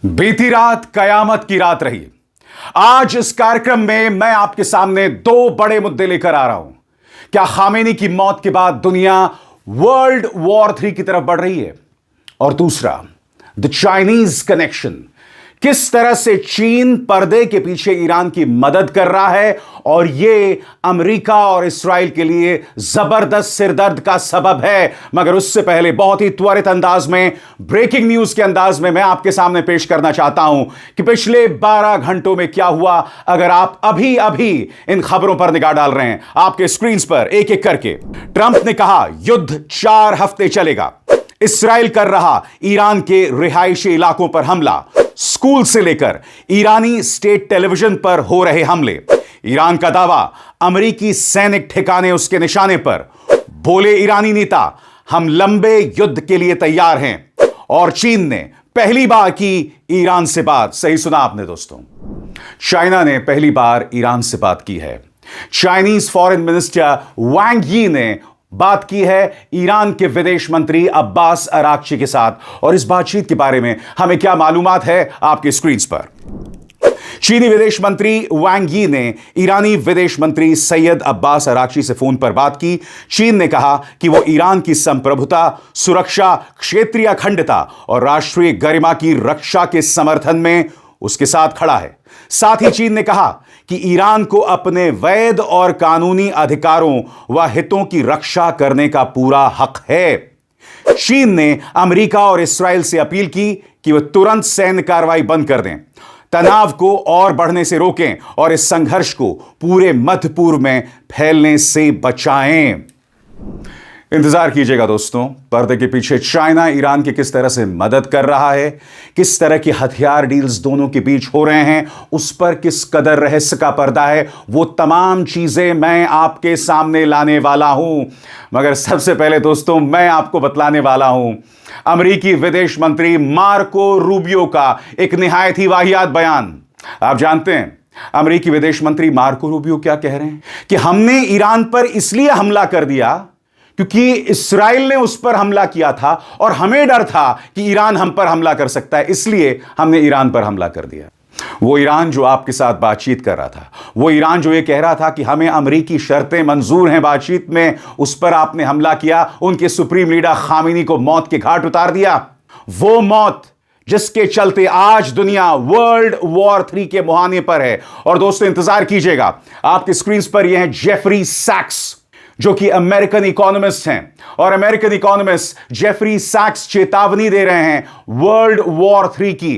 बीती रात कयामत की रात रही। आज इस कार्यक्रम में मैं आपके सामने दो बड़े मुद्दे लेकर आ रहा हूं। क्या खामेनी की मौत के बाद दुनिया वर्ल्ड वॉर 3 की तरफ बढ़ रही है? और दूसरा, द चाइनीज कनेक्शन, किस तरह से चीन पर्दे के पीछे ईरान की मदद कर रहा है और यह अमेरिका और इस्राएल के लिए जबरदस्त सिरदर्द का सबब है। मगर उससे पहले बहुत ही त्वरित अंदाज में, ब्रेकिंग न्यूज के अंदाज में मैं आपके सामने पेश करना चाहता हूं कि पिछले 12 घंटों में क्या हुआ। अगर आप अभी अभी इन खबरों पर निगाह डाल रहे हैं, आपके स्क्रीन पर एक एक करके। ट्रंप ने कहा युद्ध 4 हफ्ते चलेगा। इस्राएल कर रहा ईरान के रिहायशी इलाकों पर हमला। स्कूल से लेकर ईरानी स्टेट टेलीविजन पर हो रहे हमले। ईरान का दावा, अमेरिकी सैनिक ठिकाने उसके निशाने पर। बोले ईरानी नेता, हम लंबे युद्ध के लिए तैयार हैं। और चीन ने पहली बार की ईरान से बात। सही सुना आपने दोस्तों, चाइना ने पहली बार ईरान से बात की है। चाइनीज फॉरेन मिनिस्टर वांग यी ने बात की है ईरान के विदेश मंत्री अब्बास अराक्ची के साथ। और इस बातचीत के बारे में हमें क्या मालूमात है, आपके स्क्रीन पर। चीनी विदेश मंत्री वांग यी ने ईरानी विदेश मंत्री सैयद अब्बास अराक्ची से फोन पर बात की। चीन ने कहा कि वो ईरान की संप्रभुता, सुरक्षा, क्षेत्रीय अखंडता और राष्ट्रीय गरिमा की रक्षा के समर्थन में उसके साथ खड़ा है। साथ ही चीन ने कहा कि ईरान को अपने वैध और कानूनी अधिकारों व हितों की रक्षा करने का पूरा हक है। चीन ने अमेरिका और इस्राएल से अपील की कि वे तुरंत सैन्य कार्रवाई बंद कर दें, तनाव को और बढ़ने से रोकें और इस संघर्ष को पूरे मध्य पूर्व में फैलने से बचाएं। इंतजार कीजिएगा दोस्तों, पर्दे के पीछे चाइना ईरान की किस तरह से मदद कर रहा है, किस तरह की हथियार डील्स दोनों के बीच हो रहे हैं, उस पर किस कदर रहस्य का पर्दा है, वो तमाम चीजें मैं आपके सामने लाने वाला हूं। मगर सबसे पहले दोस्तों, मैं आपको बतलाने वाला हूं अमेरिकी विदेश मंत्री मार्को रूबियो का एक निहायत ही वाहियात बयान। आप जानते हैं अमेरिकी विदेश मंत्री मार्को रूबियो क्या कह रहे हैं कि हमने ईरान पर इसलिए हमला कर दिया क्योंकि इस्राएल ने उस पर हमला किया था और हमें डर था कि ईरान हम पर हमला कर सकता है, इसलिए हमने ईरान पर हमला कर दिया। वो ईरान जो आपके साथ बातचीत कर रहा था, वो ईरान जो ये कह रहा था कि हमें अमेरिकी शर्तें मंजूर हैं बातचीत में, उस पर आपने हमला किया, उनके सुप्रीम लीडर खामेनी को मौत के घाट उतार दिया। वो मौत जिसके चलते आज दुनिया वर्ल्ड वॉर 3 के मुहाने पर है। और दोस्तों इंतजार कीजिएगा, आपके स्क्रीन पर यह है जेफरी सैक्स, जो कि अमेरिकन इकोनॉमिस्ट हैं। और अमेरिकन इकोनॉमिस्ट जेफरी सैक्स चेतावनी दे रहे हैं वर्ल्ड वॉर 3 की।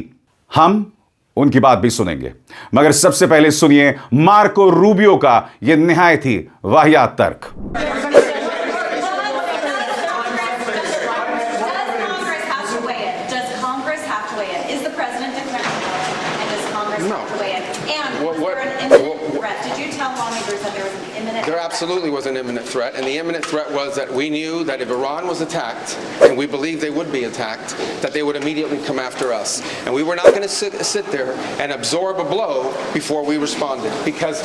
हम उनकी बात भी सुनेंगे, मगर सबसे पहले सुनिए मार्को रूबियो का यह निहायत ही वाहियात तर्क। There absolutely was an imminent threat, and the imminent threat was that we knew that if Iran was attacked, and we believed they would be attacked, that they would immediately come after us. And we were not going to sit there and absorb a blow before we responded, because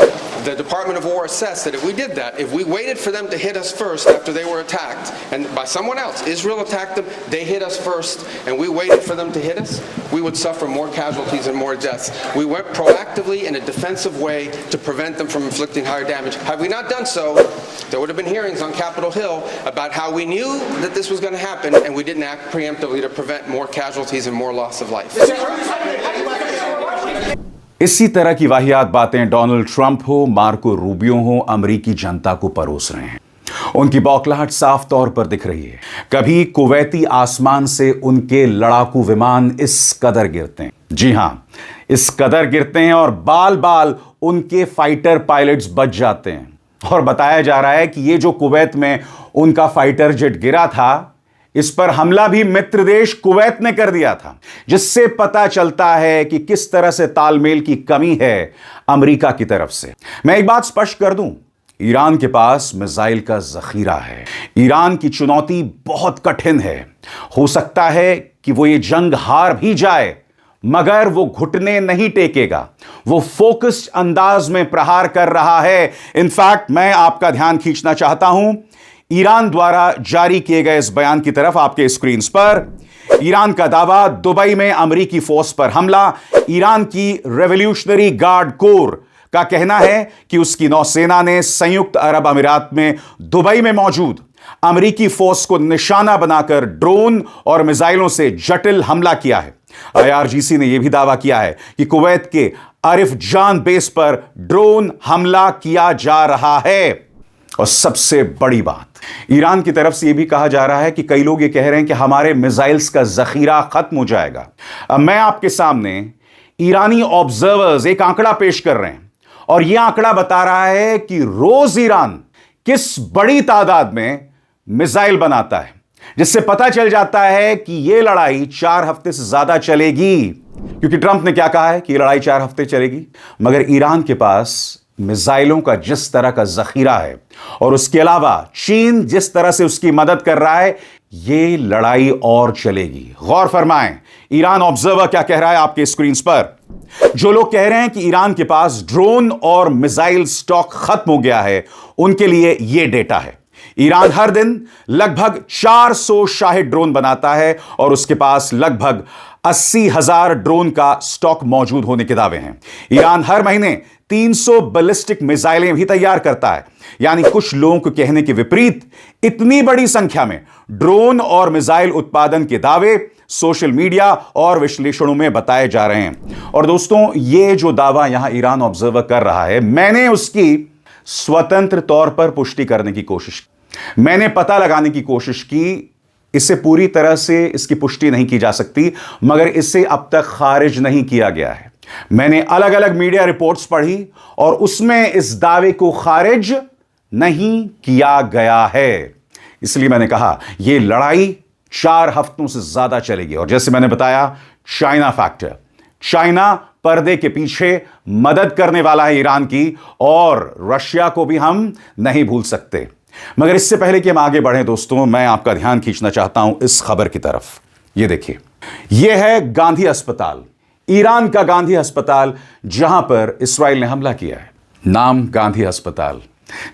the Department of War assessed that if we did that, if we waited for them to hit us first after they were attacked, and by someone else, Israel attacked them, they hit us first, and we waited for them to hit us, we would suffer more casualties and more deaths. We went proactively in a defensive way to prevent them from inflicting higher damage. Had we not done so, there would have been hearings on Capitol Hill about how we knew that this was going to happen and we didn't act preemptively to prevent more casualties and more loss of life. इसी तरह की वाहियात बातें Donald Trump हो, Marco Rubio हो, अमेरिकी जनता को परोस रहे हैं। उनकी बौखलाहट साफ तौर पर दिख रही है। कभी कुवैती आसमान से उनके लड़ाकू विमान इस कदर गिरते हैं, जी हां, इस कदर गिरते हैं और बाल बाल उनके फाइटर पायलट्स बच जाते हैं। और बताया जा रहा है कि ये जो कुवैत में उनका फाइटर जेट गिरा था, इस पर हमला भी मित्र देश कुवैत ने कर दिया था, जिससे पता चलता है कि किस तरह से तालमेल की कमी है अमेरिका की तरफ से। मैं एक बात स्पष्ट कर दूं, ईरान के पास मिसाइल का जखीरा है। ईरान की चुनौती बहुत कठिन है। हो सकता है कि वो ये जंग हार भी जाए, मगर वो घुटने नहीं टेकेगा। वो फोकस्ड अंदाज में प्रहार कर रहा है। इनफैक्ट मैं आपका ध्यान खींचना चाहता हूं ईरान द्वारा जारी किए गए इस बयान की तरफ, आपके स्क्रीन पर। ईरान का दावा, दुबई में अमेरिकी फोर्स पर हमला। ईरान की रेवोल्यूशनरी गार्ड कोर का कहना है कि उसकी नौसेना ने संयुक्त अरब अमीरात में दुबई में मौजूद अमेरिकी फोर्स को निशाना बनाकर ड्रोन और मिसाइलों से जटिल हमला किया है। IRGC ने यह भी दावा किया है कि कुवैत के आरिफ जान बेस पर ड्रोन हमला किया जा रहा है। और सबसे बड़ी बात, ईरान की तरफ से यह भी कहा जा रहा है कि कई लोग ये कह रहे हैं कि हमारे मिसाइल्स का जखीरा खत्म हो जाएगा। अब मैं आपके सामने ईरानी ऑब्जर्वर्स एक आंकड़ा पेश कर रहे हैं और यह आंकड़ा बता रहा है कि रोज ईरान किस बड़ी तादाद में मिसाइल बनाता है, जिससे पता चल जाता है कि यह लड़ाई 4 हफ्ते से ज्यादा चलेगी। क्योंकि ट्रंप ने क्या कहा है कि यह लड़ाई 4 हफ्ते चलेगी, मगर ईरान के पास मिसाइलों का जिस तरह का जखीरा है और उसके अलावा चीन जिस तरह से उसकी मदद कर रहा है, यह लड़ाई और चलेगी। गौर फरमाएं, ईरान ऑब्जर्वर क्या कह रहा है आपके स्क्रीन पर। जो लोग कह रहे हैं कि ईरान के पास ड्रोन और मिसाइल स्टॉक खत्म हो गया है, उनके लिए यह डेटा है। ईरान हर दिन लगभग 400 शाहिद ड्रोन बनाता है और उसके पास लगभग 80,000 ड्रोन का स्टॉक मौजूद होने के दावे हैं। ईरान हर महीने 300 बैलिस्टिक मिसाइलें भी तैयार करता है। यानी कुछ लोगों के कहने के विपरीत इतनी बड़ी संख्या में ड्रोन और मिसाइल उत्पादन के दावे सोशल मीडिया और विश्लेषणों में बताए जा रहे हैं। और दोस्तों, यह जो दावा यहां ईरान ऑब्जर्वर कर रहा है, मैंने उसकी स्वतंत्र तौर पर पुष्टि करने की कोशिश की। मैंने पता लगाने की कोशिश की। इससे पूरी तरह से इसकी पुष्टि नहीं की जा सकती, मगर इसे अब तक खारिज नहीं किया गया है। मैंने अलग अलग मीडिया रिपोर्ट्स पढ़ी और उसमें इस दावे को खारिज नहीं किया गया है। इसलिए मैंने कहा यह लड़ाई 4 हफ्तों से ज्यादा चलेगी। और जैसे मैंने बताया, चाइना फैक्टर, चाइना पर्दे के पीछे मदद करने वाला है ईरान की, और रशिया को भी हम नहीं भूल सकते। मगर इससे पहले कि हम आगे बढ़ें दोस्तों, मैं आपका ध्यान खींचना चाहता हूं इस खबर की तरफ। यह देखिए, यह है गांधी अस्पताल, ईरान का गांधी अस्पताल, जहां पर इस्राइल ने हमला किया है। नाम गांधी अस्पताल,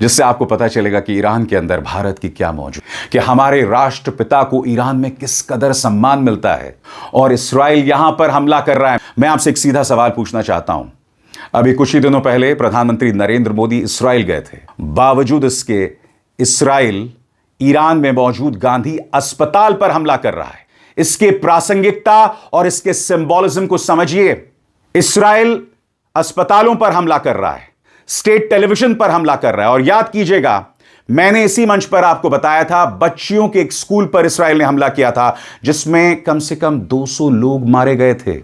जिससे आपको पता चलेगा कि ईरान के अंदर भारत की क्या मौजूद, कि हमारे राष्ट्रपिता को ईरान में किस कदर सम्मान मिलता है और इस्राइल यहां पर हमला कर रहा है। मैं आपसे एक सीधा सवाल पूछना चाहता हूं। अभी कुछ ही दिनों पहले प्रधानमंत्री नरेंद्र मोदी इस्राइल गए थे। बावजूद इसके इस्राइल ईरान में मौजूद गांधी अस्पताल पर हमला कर रहा है। इसके प्रासंगिकता और इसके सिंबॉलिज्म को समझिए। इस्राइल अस्पतालों पर हमला कर रहा है, स्टेट टेलीविजन पर हमला कर रहा है। और याद कीजिएगा, मैंने इसी मंच पर आपको बताया था, बच्चियों के एक स्कूल पर इस्राइल ने हमला किया था, जिसमें कम से कम 200 लोग मारे गए थे।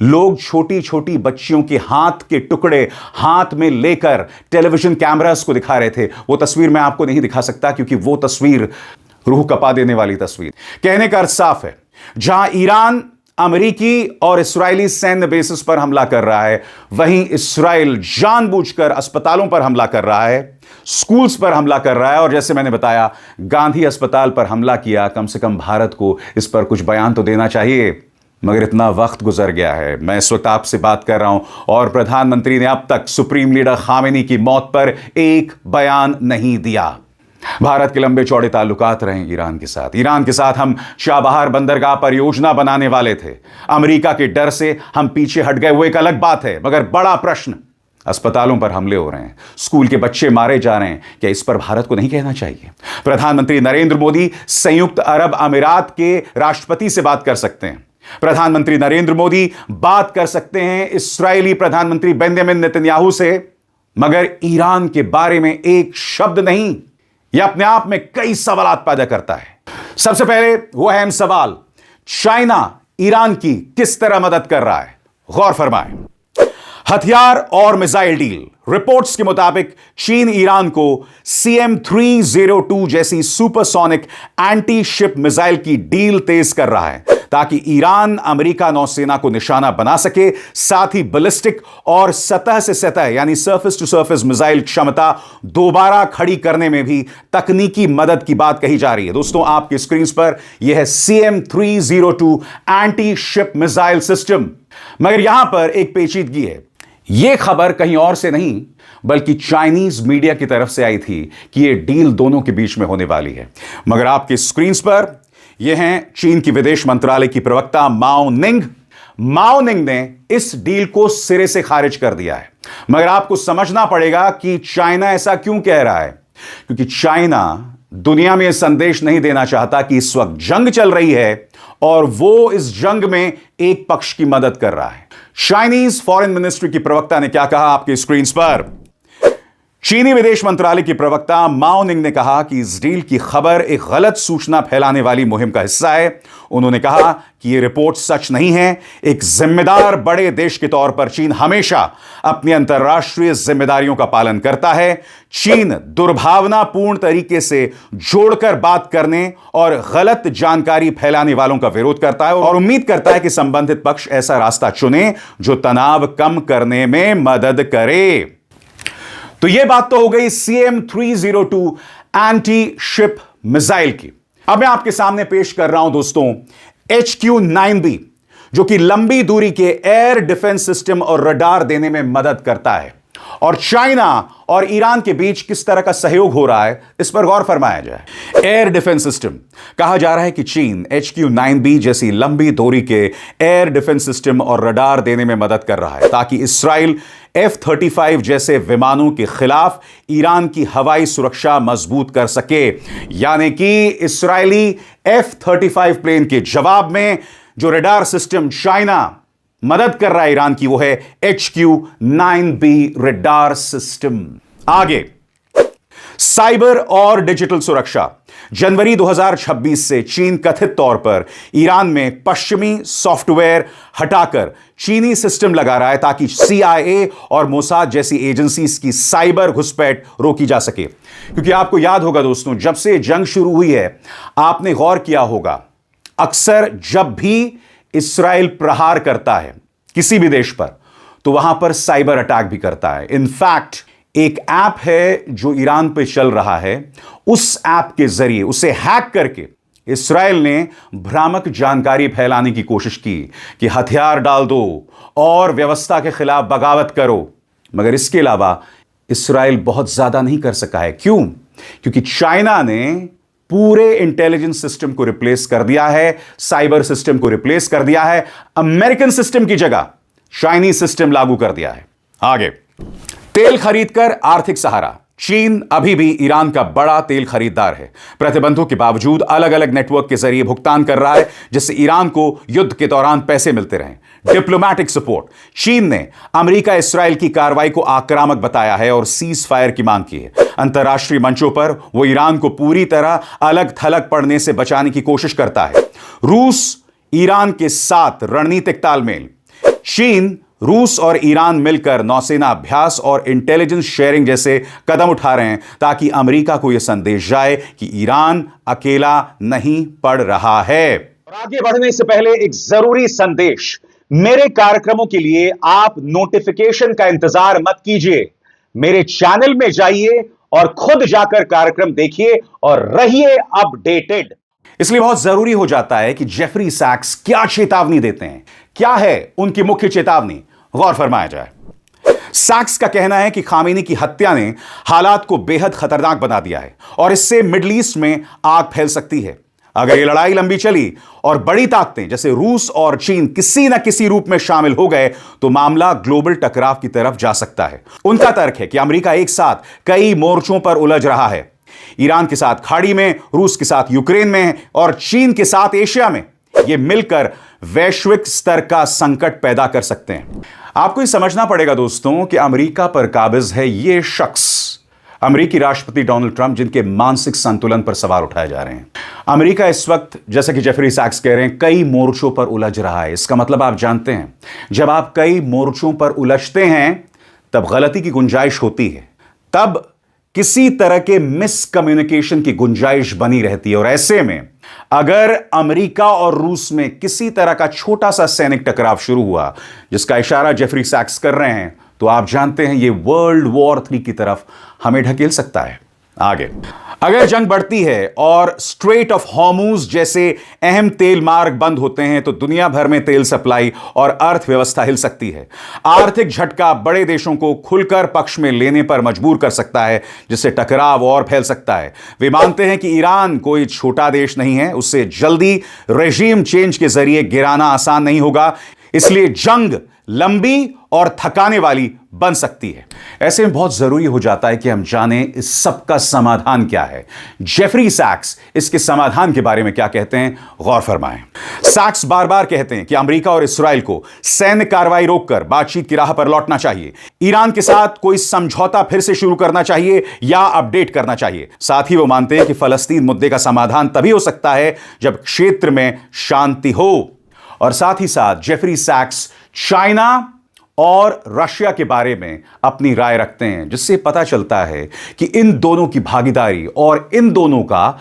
लोग छोटी छोटी बच्चियों के हाथ के टुकड़े हाथ में लेकर टेलीविजन कैमरास को दिखा रहे थे। वो तस्वीर मैं आपको नहीं दिखा सकता, क्योंकि वो तस्वीर रूह कपा देने वाली तस्वीर। कहने का अर्थ साफ है, जहां ईरान अमेरिकी और इस्राइली सैन्य बेसिस पर हमला कर रहा है, वहीं इस्राइल जानबूझकर अस्पतालों पर हमला कर रहा है, स्कूल्स पर हमला कर रहा है। और जैसे मैंने बताया, गांधी अस्पताल पर हमला किया। कम से कम भारत को इस पर कुछ बयान तो देना चाहिए, मगर इतना वक्त गुजर गया है। मैं इस वक्त आपसे बात कर रहा हूं और प्रधानमंत्री ने अब तक सुप्रीम लीडर खामेनी की मौत पर एक बयान नहीं दिया। भारत के लंबे चौड़े ताल्लुकात रहे ईरान के साथ। ईरान के साथ हम चाबहार बंदरगाह परियोजना बनाने वाले थे। अमेरिका के डर से हम पीछे हट गए, वो एक अलग बात है। मगर बड़ा प्रश्न, अस्पतालों पर हमले हो रहे हैं, स्कूल के बच्चे मारे जा रहे हैं, क्या इस पर भारत को नहीं कहना चाहिए? प्रधानमंत्री नरेंद्र मोदी संयुक्त अरब अमीरात के राष्ट्रपति से बात कर सकते हैं। प्रधानमंत्री नरेंद्र मोदी बात कर सकते हैं इस्राएली प्रधानमंत्री बेंजामिन नेतन्याहू से, मगर ईरान के बारे में एक शब्द नहीं। यह अपने आप में कई सवाल पैदा करता है। सबसे पहले वो अहम सवाल, चाइना ईरान की किस तरह मदद कर रहा है? गौर फरमाएं। हथियार और मिसाइल डील। रिपोर्ट्स के मुताबिक चीन ईरान को CM-302 जैसी सुपरसोनिक एंटी शिप मिसाइल की डील तेज कर रहा है, ताकि ईरान अमेरिका नौसेना को निशाना बना सके। साथ ही बैलिस्टिक और सतह से सतह यानी सरफेस टू सरफेस मिसाइल क्षमता दोबारा खड़ी करने में भी तकनीकी मदद की बात कही जा रही है। दोस्तों, आपकी स्क्रीन पर यह है CM-302 anti ship missile system. मगर यहां पर एक पेचीदगी है। यह खबर कहीं और से नहीं, बल्कि चाइनीज मीडिया की तरफ से आई थी कि यह डील दोनों के बीच में होने वाली है। मगर आपकी स्क्रीन पर यह हैं चीन की विदेश मंत्रालय की प्रवक्ता माओ निंग। माओ निंग ने इस डील को सिरे से खारिज कर दिया है, मगर आपको समझना पड़ेगा कि चाइना ऐसा क्यों कह रहा है, क्योंकि चाइना दुनिया में यह संदेश नहीं देना चाहता कि इस वक्त जंग चल रही है और वो इस जंग में एक पक्ष की मदद कर रहा है। चाइनीज फॉरेन मिनिस्ट्री की प्रवक्ता ने क्या कहा आपके स्क्रीन पर। चीनी विदेश मंत्रालय की प्रवक्ता माओ निंग ने कहा कि इस डील की खबर एक गलत सूचना फैलाने वाली मुहिम का हिस्सा है। उन्होंने कहा कि यह रिपोर्ट सच नहीं है। एक जिम्मेदार बड़े देश के तौर पर चीन हमेशा अपनी अंतर्राष्ट्रीय जिम्मेदारियों का पालन करता है। चीन दुर्भावनापूर्ण तरीके से जोड़कर बात करने और गलत जानकारी फैलाने वालों का विरोध करता है और उम्मीद करता है कि संबंधित पक्ष ऐसा रास्ता चुने जो तनाव कम करने में मदद करे। तो यह बात तो हो गई CM-302 एंटी शिप मिसाइल की। अब मैं आपके सामने पेश कर रहा हूं दोस्तों HQ-9B, जो कि लंबी दूरी के एयर डिफेंस सिस्टम और रडार देने में मदद करता है। और चाइना और ईरान के बीच किस तरह का सहयोग हो रहा है, इस पर गौर फरमाया जाए। एयर डिफेंस सिस्टम कहा जा रहा है कि चीन HQ-9B जैसी लंबी दूरी के एयर डिफेंस सिस्टम और रडार देने में मदद कर रहा है ताकि इसराइल F-35 जैसे विमानों के खिलाफ ईरान की हवाई सुरक्षा मजबूत कर सके। यानी कि इस्राएली F-35 प्लेन के जवाब में जो रडार सिस्टम चाइना मदद कर रहा है ईरान की, वो है HQ-9B रडार सिस्टम। आगे साइबर और डिजिटल सुरक्षा। जनवरी 2026 से चीन कथित तौर पर ईरान में पश्चिमी सॉफ्टवेयर हटाकर चीनी सिस्टम लगा रहा है ताकि CIA और मोसाद जैसी एजेंसीज की साइबर घुसपैठ रोकी जा सके। क्योंकि आपको याद होगा दोस्तों, जब से जंग शुरू हुई है आपने गौर किया होगा, अक्सर जब भी इसराइल प्रहार करता है किसी भी देश पर तो वहां पर साइबर अटैक भी करता है। इनफैक्ट एक ऐप है जो ईरान पे चल रहा है, उस ऐप के जरिए उसे हैक करके इसराइल ने भ्रामक जानकारी फैलाने की कोशिश की कि हथियार डाल दो और व्यवस्था के खिलाफ बगावत करो। मगर इसके अलावा इसराइल बहुत ज्यादा नहीं कर सका है। क्यों? क्योंकि चाइना ने पूरे इंटेलिजेंस सिस्टम को रिप्लेस कर दिया है, साइबर सिस्टम को रिप्लेस कर दिया है, अमेरिकन सिस्टम की जगह चाइनीज सिस्टम लागू कर दिया है। आगे तेल खरीदकर आर्थिक सहारा। चीन अभी भी ईरान का बड़ा तेल खरीदार है। प्रतिबंधों के बावजूद अलग अलग नेटवर्क के जरिए भुगतान कर रहा है, जिससे ईरान को युद्ध के दौरान पैसे मिलते रहें। Diplomatic support. चीन ने अमेरिका इसराइल की कार्रवाई को आक्रामक बताया है और सीज फायर की मांग की है। अंतर्राष्ट्रीय मंचों पर वो ईरान को पूरी तरह अलग थलग पड़ने से बचाने की कोशिश करता है। रूस ईरान के साथ रणनीतिक तालमेल। चीन, रूस और ईरान मिलकर नौसेना अभ्यास और इंटेलिजेंस शेयरिंग जैसे कदम उठा रहे हैं ताकि अमेरिका को यह संदेश जाए कि ईरान अकेला नहीं पड़ रहा है। और आगे बढ़ने से पहले एक जरूरी संदेश, मेरे कार्यक्रमों के लिए आप नोटिफिकेशन का इंतजार मत कीजिए, मेरे चैनल में जाइए और खुद जाकर कार्यक्रम देखिए और रहिए अपडेटेड। इसलिए बहुत जरूरी हो जाता है कि जेफरी सैक्स क्या चेतावनी देते हैं, क्या है उनकी मुख्य चेतावनी, गौर फरमाया जाए। सैक्स का कहना है कि खामेनी की हत्या ने हालात को बेहद खतरनाक बना दिया है और इससे मिडिल ईस्ट में आग फैल सकती है। अगर यह लड़ाई लंबी चली और बड़ी ताकतें जैसे रूस और चीन किसी न किसी रूप में शामिल हो गए तो मामला ग्लोबल टकराव की तरफ जा सकता है। उनका तर्क है कि अमेरिका एक साथ कई मोर्चों पर उलझ रहा है, ईरान के साथ खाड़ी में, रूस के साथ यूक्रेन में और चीन के साथ एशिया में। ये मिलकर वैश्विक स्तर का संकट पैदा कर सकते हैं। आपको ये समझना पड़ेगा दोस्तों कि अमेरिका पर काबिज है ये शख्स, अमेरिकी राष्ट्रपति डोनाल्ड ट्रंप, जिनके मानसिक संतुलन पर सवाल उठाए जा रहे हैं। अमेरिका इस वक्त, जैसा कि जेफरी सैक्स कह रहे हैं, कई मोर्चों पर उलझ रहा है। इसका मतलब आप जानते हैं, जब आप कई मोर्चों पर उलझते हैं तब गलती की गुंजाइश होती है, तब किसी तरह के मिसकम्युनिकेशन की गुंजाइश बनी रहती है। और ऐसे में अगर अमेरिका और रूस में किसी तरह का छोटा सा सैनिक टकराव शुरू हुआ, जिसका इशारा जेफरी सैक्स कर रहे हैं, तो आप जानते हैं ये वर्ल्ड वॉर 3 की तरफ हमें ढकेल सकता है। आगे, अगर जंग बढ़ती है और स्ट्रेट ऑफ हॉर्मुज जैसे अहम तेल मार्ग बंद होते हैं तो दुनिया भर में तेल सप्लाई और अर्थव्यवस्था हिल सकती है। आर्थिक झटका बड़े देशों को खुलकर पक्ष में लेने पर मजबूर कर सकता है, जिससे टकराव और फैल सकता है। वे मानते हैं कि ईरान कोई छोटा देश नहीं है, उससे जल्दी रेजीम चेंज के जरिए गिराना आसान नहीं होगा, इसलिए जंग लंबी और थकाने वाली बन सकती है। ऐसे में बहुत जरूरी हो जाता है कि हम जानें इस सब का समाधान क्या है। जेफरी सैक्स इसके समाधान के बारे में क्या कहते हैं, गौर फरमाएं। सैक्स बार बार कहते हैं कि अमेरिका और इस्राएल को सैन्य कार्रवाई रोककर बातचीत की राह पर लौटना चाहिए। ईरान के साथ कोई समझौता फिर से शुरू करना चाहिए या अपडेट करना चाहिए। साथ ही वो मानते हैं कि फलस्तीन मुद्दे का समाधान तभी हो सकता है जब क्षेत्र में शांति हो। और साथ ही साथ जेफरी सैक्स चाइना और रशिया के बारे में अपनी राय रखते हैं, जिससे पता चलता है कि इन दोनों की भागीदारी और इन दोनों का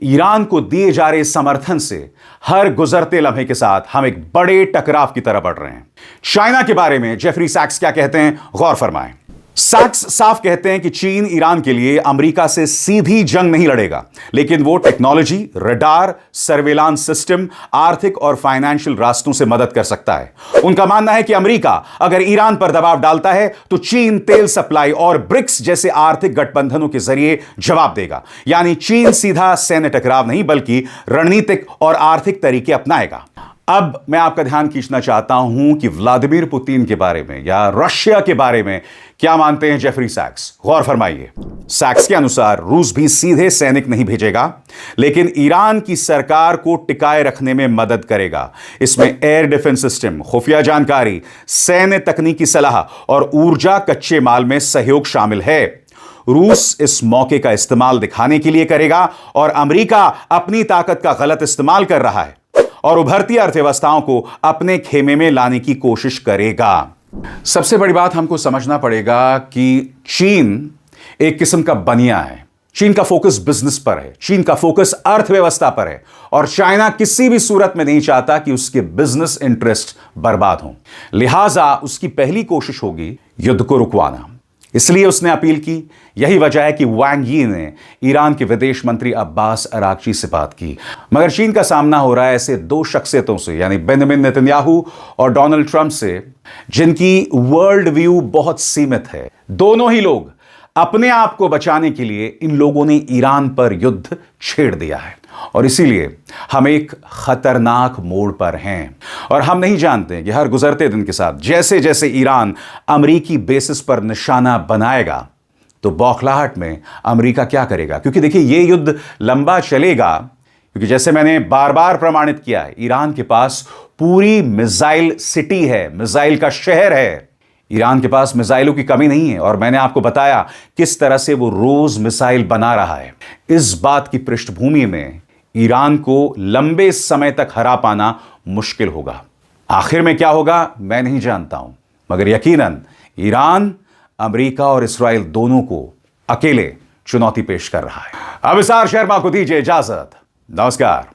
ईरान को दिए जा रहे समर्थन से हर गुजरते लम्हे के साथ हम एक बड़े टकराव की तरफ बढ़ रहे हैं। चाइना के बारे में जेफरी सैक्स क्या कहते हैं, गौर फरमाएं। सैक्स साफ कहते हैं कि चीन ईरान के लिए अमेरिका से सीधी जंग नहीं लड़ेगा, लेकिन वो टेक्नोलॉजी, रडार, सर्वेलांस सिस्टम, आर्थिक और फाइनेंशियल रास्तों से मदद कर सकता है। उनका मानना है कि अमेरिका अगर ईरान पर दबाव डालता है तो चीन तेल सप्लाई और ब्रिक्स जैसे आर्थिक गठबंधनों के जरिए जवाब देगा। यानी चीन सीधा सैन्य टकराव नहीं बल्कि रणनीतिक और आर्थिक तरीके अपनाएगा। अब मैं आपका ध्यान खींचना चाहता हूं कि व्लादिमीर पुतिन के बारे में या रशिया के बारे में क्या मानते हैं जेफरी सैक्स, गौर फरमाइए। सैक्स के अनुसार रूस भी सीधे सैनिक नहीं भेजेगा, लेकिन ईरान की सरकार को टिकाए रखने में मदद करेगा। इसमें एयर डिफेंस सिस्टम, खुफिया जानकारी, सैन्य तकनीकी सलाह और ऊर्जा कच्चे माल में सहयोग शामिल है। रूस इस मौके का इस्तेमाल दिखाने के लिए करेगा और अमेरिका अपनी ताकत का गलत इस्तेमाल कर रहा है और उभरती अर्थव्यवस्थाओं को अपने खेमे में लाने की कोशिश करेगा। सबसे बड़ी बात हमको समझना पड़ेगा कि चीन एक किस्म का बनिया है। चीन का फोकस बिजनेस पर है, चीन का फोकस अर्थव्यवस्था पर है और चाइना किसी भी सूरत में नहीं चाहता कि उसके बिजनेस इंटरेस्ट बर्बाद हों। लिहाजा उसकी पहली कोशिश होगी युद्ध को रुकवाना। इसलिए उसने अपील की। यही वजह है कि वांग यी ने ईरान के विदेश मंत्री अब्बास अरागची से बात की। मगर चीन का सामना हो रहा है ऐसे दो शख्सियतों से, यानी बेंजामिन नेतन्याहू और डोनाल्ड ट्रंप से, जिनकी वर्ल्ड व्यू बहुत सीमित है। दोनों ही लोग अपने आप को बचाने के लिए इन लोगों ने ईरान पर युद्ध छेड़ दिया है और इसीलिए हम एक खतरनाक मोड़ पर हैं और हम नहीं जानते कि हर गुजरते दिन के साथ जैसे जैसे ईरान अमेरिकी बेसिस पर निशाना बनाएगा तो बौखलाहट में अमेरिका क्या करेगा। क्योंकि देखिए, यह युद्ध लंबा चलेगा क्योंकि जैसे मैंने बार बार प्रमाणित किया है, ईरान के पास पूरी मिसाइल सिटी है, मिसाइल का शहर है। ईरान के पास मिसाइलों की कमी नहीं है और मैंने आपको बताया किस तरह से वो रोज मिसाइल बना रहा है। इस बात की पृष्ठभूमि में ईरान को लंबे समय तक हरा पाना मुश्किल होगा। आखिर में क्या होगा मैं नहीं जानता हूं, मगर यकीनन ईरान अमेरिका और इस्राएल दोनों को अकेले चुनौती पेश कर रहा है। अभिसार शर्मा को दीजिए इजाजत। नमस्कार।